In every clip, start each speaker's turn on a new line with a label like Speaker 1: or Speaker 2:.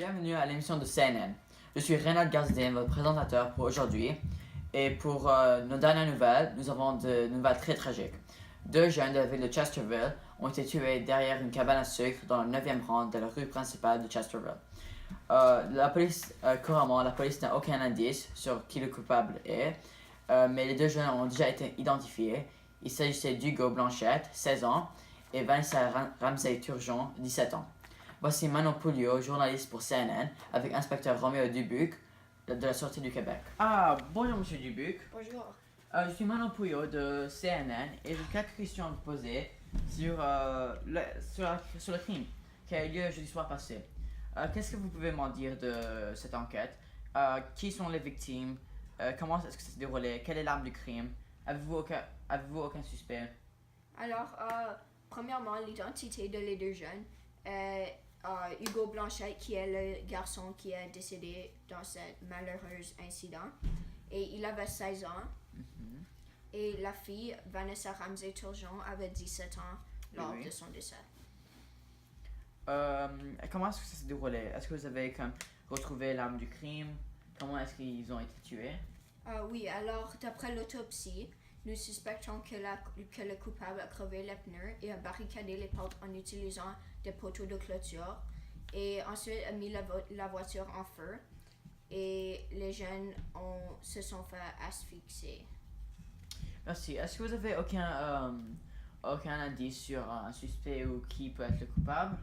Speaker 1: Bienvenue à l'émission de CNN. Je suis Reynald Garsdin, votre présentateur pour aujourd'hui. Et pour nos dernières nouvelles, nous avons de nouvelles très tragiques. 2 jeunes de la ville de Chesterville ont été tués derrière une cabane à sucre dans le 9e rang de la rue principale de Chesterville. Couramment, la police n'a aucun indice sur qui le coupable est, mais les 2 jeunes ont déjà été identifiés. Il s'agissait d'Hugo Blanchette, 16 ans, et Vanessa Ramsey Turgeon, 17 ans. Voici Manon Pouliot, journaliste pour CNN, avec inspecteur Roméo Dubuc de la Sûreté du Québec. Ah, bonjour Monsieur Dubuc.
Speaker 2: Bonjour.
Speaker 1: Je suis Manon Pouliot de CNN et j'ai quelques questions à vous poser sur le crime qui a eu lieu jeudi soir passé. Qu'est-ce que vous pouvez m'en dire de cette enquête? Qui sont les victimes? Comment est-ce que ça s'est déroulé? Quelle est l'arme du crime? Avez-vous aucun suspect?
Speaker 2: Alors, premièrement, l'identité de les 2 jeunes. Hugo Blanchette, qui est le garçon qui est décédé dans ce malheureux incident. Et il avait 16 ans.
Speaker 1: Mm-hmm.
Speaker 2: Et la fille, Vanessa Ramsey Turgeon, avait 17 ans lors de son décès.
Speaker 1: Comment est-ce que ça s'est déroulé? Est-ce que vous avez retrouvé l'arme du crime? Comment est-ce qu'ils ont été tués?
Speaker 2: Oui, alors, d'après l'autopsie, nous suspectons que le coupable a crevé les pneus et a barricadé les portes en utilisant des poteaux de clôture et ensuite a mis la voiture en feu et les jeunes se sont fait asphyxier.
Speaker 1: Merci. Est-ce que vous avez aucun indice sur un suspect ou qui peut être le coupable?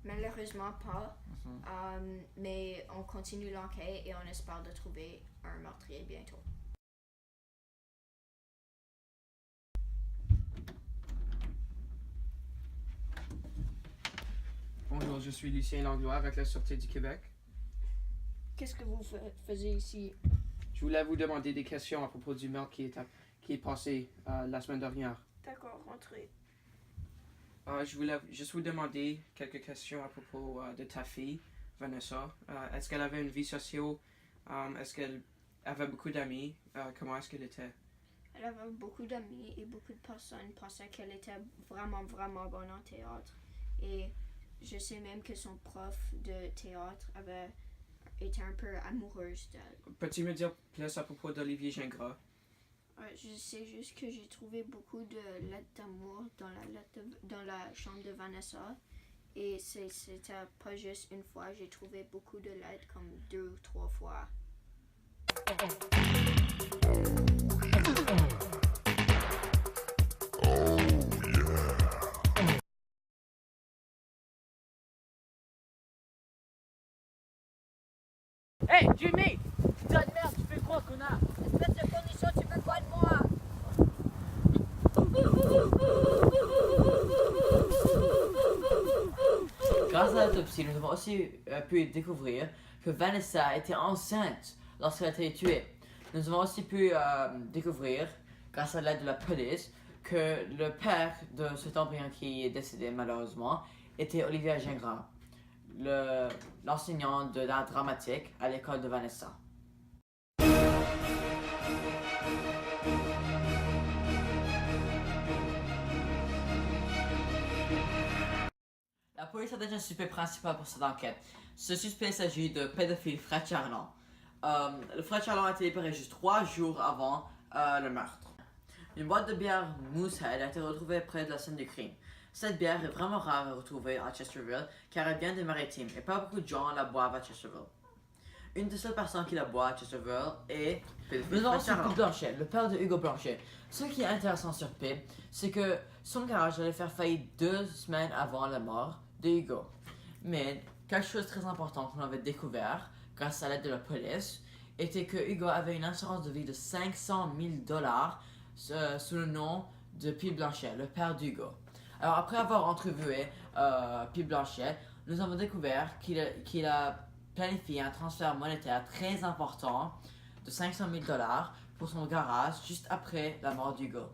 Speaker 2: Malheureusement pas,
Speaker 1: Mm-hmm.
Speaker 2: mais on continue l'enquête et on espère de trouver un meurtrier bientôt.
Speaker 3: Bonjour, je suis Lucien Langlois avec la Sûreté du Québec.
Speaker 2: Qu'est-ce que vous faisiez ici?
Speaker 3: Je voulais vous demander des questions à propos du meurtre qui est passé la semaine dernière.
Speaker 2: D'accord, rentrez.
Speaker 3: Je voulais juste vous demander quelques questions à propos de ta fille, Vanessa. Est-ce qu'elle avait une vie sociale? Est-ce qu'elle avait beaucoup d'amis? Comment est-ce qu'elle était?
Speaker 2: Elle avait beaucoup d'amis et beaucoup de personnes pensaient qu'elle était vraiment, vraiment bonne en théâtre. Et je sais même que son prof de théâtre avait été un peu amoureuse d'elle.
Speaker 3: Peux-tu me dire plus à propos d'Olivier Gingras?
Speaker 2: Je sais juste que j'ai trouvé beaucoup de lettres d'amour dans la chambre de Vanessa. Et c'était pas juste une fois, j'ai trouvé beaucoup de lettres, comme 2 ou 3 fois.
Speaker 1: Hey, Jimmy! Putain de merde, tu fais quoi, connard?
Speaker 2: Espèce de condition, tu veux quoi de moi?
Speaker 1: Grâce à l'autopsie, nous avons aussi pu découvrir que Vanessa était enceinte lorsqu'elle a été tuée. Nous avons aussi pu découvrir, grâce à l'aide de la police, que le père de cet embryon qui est décédé malheureusement était Olivier Gingras, l'enseignant de l'art dramatique à l'école de Vanessa. La police a déjà un suspect principal pour cette enquête. Ce suspect s'agit de pédophile Fred Charland. Le Fred Charland a été libéré juste 3 jours avant le meurtre. Une boîte de bière Moosehead a été retrouvée près de la scène du crime. Cette bière est vraiment rare à retrouver à Chesterville car elle vient des Maritimes et pas beaucoup de gens la boivent à Chesterville. Une des seules personnes qui la boit à Chesterville est nous avons aussi Pip Blanchet, le père de Hugo Blanchet. Ce qui est intéressant sur Pip, c'est que son garage allait faire faillite 2 semaines avant la mort de Hugo. Mais quelque chose de très important qu'on avait découvert grâce à l'aide de la police était que Hugo avait une assurance de vie de $500,000 sous le nom de Pip Blanchet, le père d'Hugo. Alors après avoir entrevué Pip Blanchet, nous avons découvert qu'il a planifié un transfert monétaire très important de $500,000 pour son garage juste après la mort d'Hugo.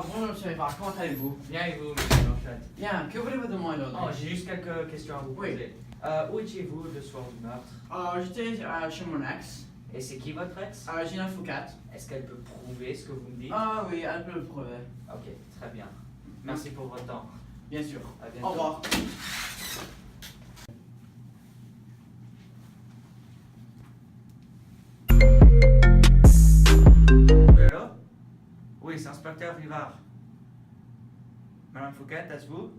Speaker 1: Bonjour monsieur Rivard, comment allez-vous?
Speaker 4: Bien et vous, monsieur Blanchette?
Speaker 1: Bien, que voulez-vous de moi aujourd'hui?
Speaker 4: Oh, j'ai juste quelques questions à vous poser. Où étiez-vous le soir du meurtre?
Speaker 1: J'étais chez mon ex
Speaker 4: Et c'est qui votre ex?
Speaker 1: Gina Foucault.
Speaker 4: Est-ce qu'elle peut prouver ce que vous me dites?
Speaker 1: Ah oui, elle peut le prouver.
Speaker 4: Ok, très bien. Merci pour votre temps.
Speaker 1: Bien sûr.
Speaker 4: À bientôt.
Speaker 1: Au revoir.
Speaker 4: Oui, allô? Oui, c'est inspecteur Rivard. Madame Fouquet, est-ce vous?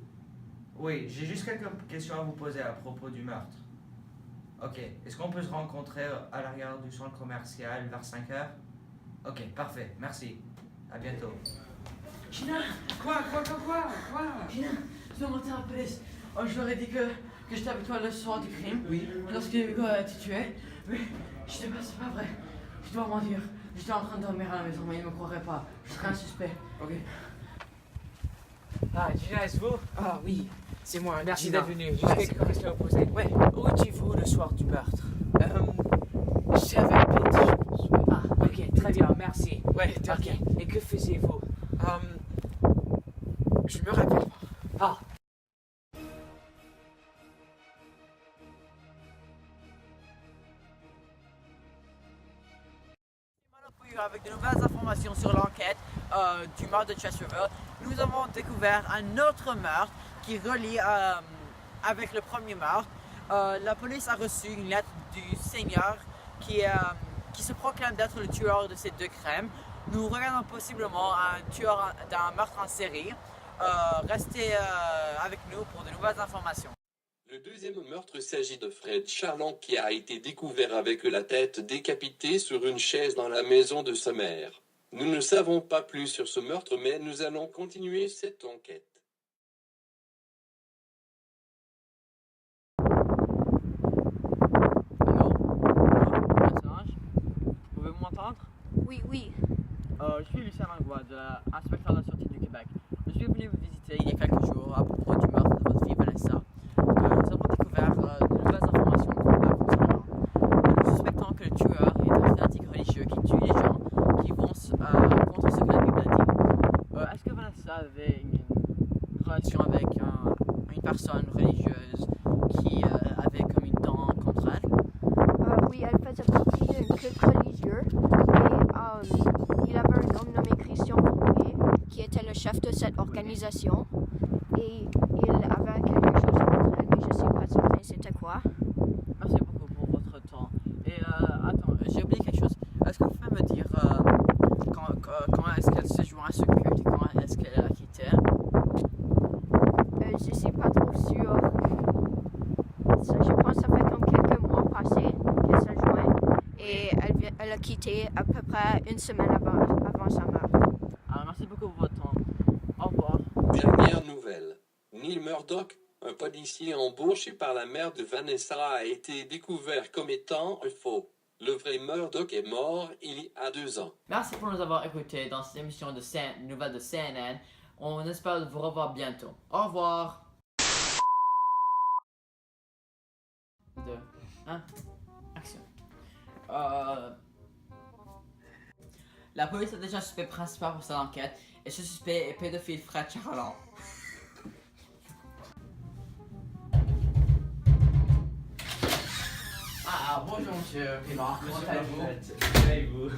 Speaker 4: Oui, j'ai juste quelques questions à vous poser à propos du meurtre. Ok, est-ce qu'on peut se rencontrer à l'arrière du centre commercial vers 5 heures? Ok, parfait, merci. À bientôt.
Speaker 1: Gina,
Speaker 3: Quoi?
Speaker 1: Gina, je dois monter à la police. Oh, je leur ai dit que j'étais avec toi le soir du crime.
Speaker 3: Oui.
Speaker 1: Lorsque Hugo a été tué. Mais c'est pas vrai. Je dois mentir. J'étais en train de dormir à la maison, mais ils ne me croiraient pas. Je serais un suspect.
Speaker 3: Ok.
Speaker 5: Ah, Gina, est-ce vous?
Speaker 3: Ah oui, c'est moi.
Speaker 5: Merci
Speaker 3: Gina.
Speaker 5: d'être venu. Juste quelques questions à vous poser.
Speaker 3: Ouais.
Speaker 5: Où étiez-vous le soir du meurtre?
Speaker 3: J'étais avec Pete, je pense. Ouais.
Speaker 5: Ah, ok, très bien, merci.
Speaker 3: Ouais, de
Speaker 5: Ok,
Speaker 3: rien.
Speaker 5: et que faisiez-vous?
Speaker 3: Je me rappelle pas.
Speaker 5: Ah,
Speaker 1: Avec de nouvelles informations sur l'enquête du meurtre de Chesterfield, nous avons découvert un autre meurtre qui relie avec le premier meurtre. La police a reçu une lettre du Seigneur qui se proclame d'être le tueur de ces deux crimes. Nous regardons possiblement un tueur d'un meurtre en série. Restez avec nous pour de nouvelles informations.
Speaker 6: Le deuxième meurtre s'agit de Fred Charland qui a été découvert avec la tête décapitée sur une chaise dans la maison de sa mère. Nous ne savons pas plus sur ce meurtre, mais nous allons continuer cette enquête.
Speaker 1: Allô? Personnage? Pouvez-vous m'entendre?
Speaker 2: Oui.
Speaker 1: Je suis Lucien Langlois, de l'inspecteur de la Sûreté du Québec. Je suis venu vous visiter il y a quelques jours à propos du meurtre de votre fille Vanessa. Nous avons découvert de nouvelles informations concernant. Nous suspectons que le tueur est un fanatique religieux qui tue les gens qui vont contre ce que la Bible a dit. Est-ce que Vanessa avait une relation avec une personne religieuse qui avait comme une dent contre elle?
Speaker 2: Oui, elle faisait partie d'un culte religieux et il avait un homme nommé Christian Fournier qui était le chef de cette organisation et il avait quelque chose contre elle, mais je ne suis pas certain c'était quoi.
Speaker 1: Merci beaucoup pour votre temps. Et attends, j'ai oublié quelque chose. Est-ce que vous pouvez me dire comment est-ce qu'elle s'est joint à ce culte et comment est-ce qu'elle a quitté?
Speaker 2: Je ne suis pas trop sûre. Je pense que ça fait comme quelques mois passés qu'elle s'est jointe et elle a quitté à peu près une semaine avant sa mort.
Speaker 1: Alors, merci beaucoup pour votre temps. Au revoir.
Speaker 6: Dernière nouvelle. Neil Murdoch, un policier embauché par la mère de Vanessa, a été découvert comme étant un faux. Le vrai Murdoch est mort il y a 2 ans.
Speaker 1: Merci pour nous avoir écoutés dans cette émission de nouvelles de CNN. On espère vous revoir bientôt. Au revoir. 2, 1, action. La police a déjà un suspect principal pour cette enquête et ce suspect est pédophile Fred Charland. Bonjour monsieur Pilar, comment allez-vous?
Speaker 4: Allez-vous?